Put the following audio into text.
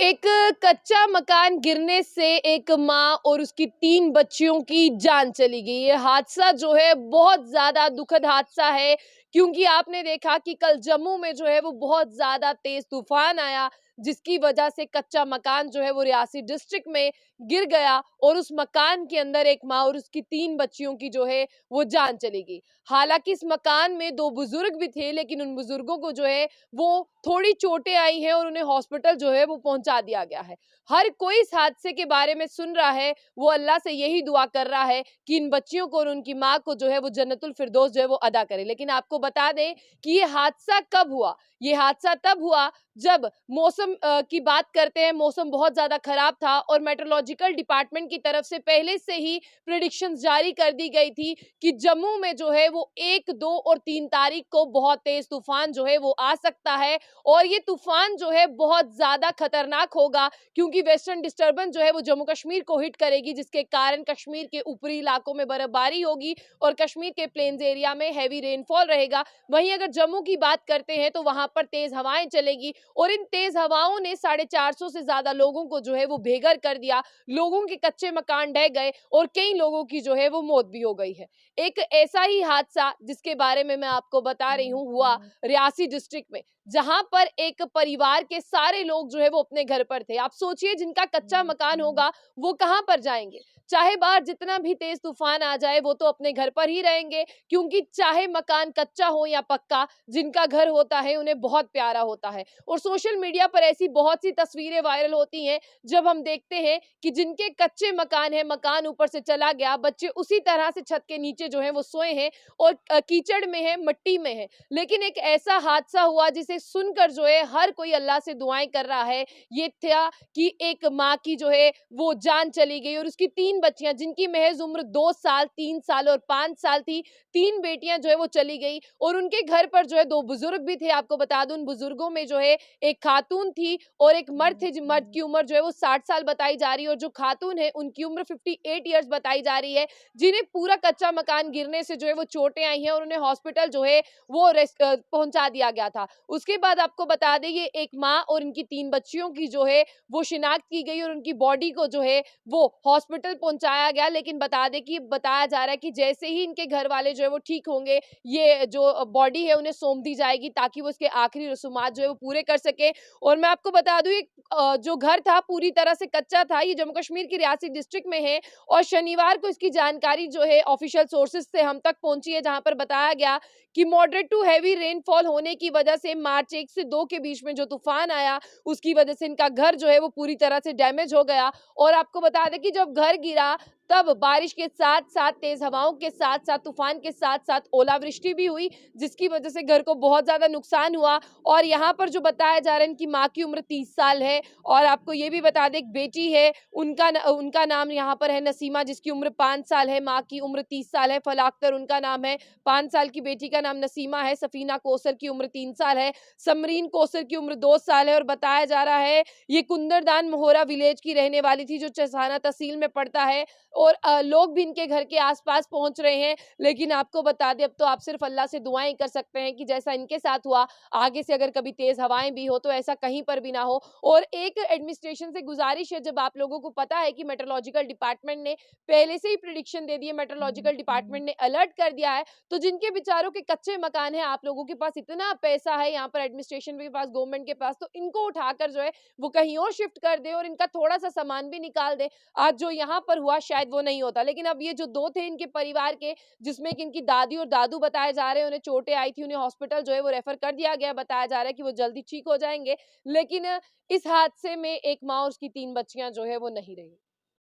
एक कच्चा मकान गिरने से एक माँ और उसकी 3 बच्चियों की जान चली गई। ये हादसा जो है बहुत ज़्यादा दुखद हादसा है, क्योंकि आपने देखा कि कल जम्मू में जो है वो बहुत ज़्यादा तेज़ तूफ़ान आया, जिसकी वजह से कच्चा मकान जो है वो रियासी डिस्ट्रिक्ट में गिर गया और उस मकान के अंदर एक माँ और उसकी 3 बच्चियों की जो है वो जान चली गई। हालाँकि इस मकान में 2 बुज़ुर्ग भी थे, लेकिन उन बुज़ुर्गों को जो है वो थोड़ी चोटें आई हैं और उन्हें हॉस्पिटल जो है वो पहुंचा दिया गया है। हर कोई इस हादसे के बारे में सुन रहा है, वो अल्लाह से यही दुआ कर रहा है कि इन बच्चियों को और उनकी माँ को जो है वो जन्नतुल फिरदौस जो है वो अदा करे। लेकिन आपको बता दें कि ये हादसा कब हुआ? ये हादसा तब हुआ जब मौसम की बात करते हैं, मौसम बहुत ज़्यादा खराब था और मेट्रोलॉजिकल डिपार्टमेंट की तरफ से पहले से ही प्रेडिक्शंस जारी कर दी गई थी कि जम्मू में जो है वो 1, 2 और 3 तारीख को बहुत तेज़ तूफ़ान जो है वो आ सकता है और ये तूफान जो है बहुत ज़्यादा खतरनाक होगा, क्योंकि वेस्टर्न डिस्टर्बेंस जो है वो जम्मू कश्मीर को हिट करेगी, जिसके कारण कश्मीर के ऊपरी इलाकों में बर्फबारी होगी और कश्मीर के प्लेन्स एरिया में हैवी रेनफॉल रहेगा। वहीं अगर जम्मू की बात करते हैं तो वहां पर तेज हवाएं चलेगी और इन तेज हवाओं ने 450 से ज्यादा लोगों को जो है वो बेघर कर दिया। लोगों के कच्चे मकान ढह गए और कई लोगों की जो है वो मौत भी हो गई है। एक ऐसा ही हादसा जिसके बारे में मैं आपको बता रही हूँ हुआ रियासी डिस्ट्रिक्ट में, जहां पर एक परिवार के सारे लोग जो है वो अपने घर पर थे। आप सोचिए, जिनका कच्चा मकान होगा वो कहां पर जाएंगे? चाहे बाहर जितना भी तेज तूफान आ जाए वो तो अपने घर पर ही रहेंगे, क्योंकि चाहे मकान कच्चा हो या पक्का, जिनका घर होता है उन्हें बहुत प्यारा होता है। और सोशल मीडिया पर ऐसी बहुत सी तस्वीरें वायरल होती हैं जब हम देखते हैं कि जिनके कच्चे मकान है, मकान ऊपर से चला गया, बच्चे उसी तरह से छत के नीचे जो है वो सोए हैं और कीचड़ में है, मिट्टी में है। लेकिन एक ऐसा हादसा हुआ जिसे सुनकर जो है हर कोई अल्लाह से दुआएं कर रहा है। ये था कि एक माँ की जो है वो जान चली गई और उसकी 3 बच्चियां, जिनकी महज उम्र 2 साल, 3 साल और 5 साल थी, 3 बेटियां जो है वो चली गई। और उनके घर पर जो है 2 बुजुर्ग भी थे। आपको बता दूं, उन बुजुर्गों में जो है एक खातून थी और एक मर्द थे। मर्द की उम्र जो है वो 60 साल बताई जा रही है और जो खातून है उनकी उम्र 58 ईयर्स बताई जा रही है, जिन्हें पूरा कच्चा मकान गिरने से जो है वो चोटें आई हैं और उन्हें हॉस्पिटल जो है वो पहुंचा दिया गया था। उसके बाद आपको बता दें, ये एक माँ और इनकी 3 बच्चियों की जो है वो शिनाख्त की गई और उनकी बॉडी को जो है वो हॉस्पिटल पहुंचाया गया। लेकिन बता दें कि बताया जा रहा है कि जैसे ही इनके घर वाले जो है वो ठीक होंगे, ये जो बॉडी है उन्हें सौंप दी जाएगी ताकि वो उसके आखिरी रसूमात जो है वो पूरे कर सके। और मैं आपको बता दूं, ये जो घर था पूरी तरह से कच्चा था। ये जम्मू कश्मीर की रियासी डिस्ट्रिक्ट में है और शनिवार को इसकी जानकारी जो है ऑफिशियल सोर्सेज से हम तक पहुंची है, जहां पर बताया गया कि मॉडरेट टू हैवी रेनफॉल होने की वजह से मार्च 1 से 2 के बीच में जो तूफान आया, उसकी वजह से इनका घर जो है वो पूरी तरह से डैमेज हो गया। और आपको बता दें कि जब घर गिरा तब बारिश के साथ-साथ, तेज हवाओं के साथ-साथ, तूफान के साथ-साथ ओलावृष्टि भी हुई, जिसकी वजह से घर को बहुत ज़्यादा नुकसान हुआ। और यहाँ पर जो बताया जा रहा है, इनकी माँ की उम्र 30 साल है और आपको ये भी बता दें, एक बेटी है, उनका नाम यहाँ पर है नसीमा, जिसकी उम्र 5 साल है। माँ की उम्र 30 साल है, फला अख्तर उनका नाम है। 5 साल की बेटी का नाम नसीमा है। सफीना कौसर की उम्र 3 साल है। समरीन कौसर की उम्र 2 साल है। और बताया जा रहा है ये कुंदरदान मोहरा विलेज की रहने वाली थी, जो चसाना तहसील में पड़ता है। और लोग भी इनके घर के आसपास पहुंच रहे हैं। लेकिन आपको बता दें, अब तो आप सिर्फ अल्लाह से दुआएं कर सकते हैं कि जैसा इनके साथ हुआ, आगे से अगर कभी तेज हवाएं भी हो तो ऐसा कहीं पर भी ना हो। और एक एडमिनिस्ट्रेशन से गुजारिश है, जब आप लोगों को पता है कि मेट्रोलॉजिकल डिपार्टमेंट ने पहले से ही प्रिडिक्शन दे दी है, मेट्रोलॉजिकल डिपार्टमेंट ने अलर्ट कर दिया है, तो जिनके बेचारों के कच्चे मकान है, आप लोगों के पास इतना पैसा है यहाँ पर एडमिनिस्ट्रेशन के पास, गवर्नमेंट के पास, तो इनको उठाकर जो है वो कहीं और शिफ्ट कर दे और इनका थोड़ा सा सामान भी निकाल दे। आज जो यहाँ पर हुआ शायद वो नहीं होता। लेकिन अब ये जो 2 थे इनके परिवार के, जिसमें कि इनकी दादी और दादू बताए जा रहे हैं, उन्हें चोटें आई थी, उन्हें हॉस्पिटल जो है वो रेफर कर दिया गया। बताया जा रहा है कि वो जल्दी ठीक हो जाएंगे। लेकिन इस हादसे में एक माँ और उसकी 3 बच्चियां जो है वो नहीं रही।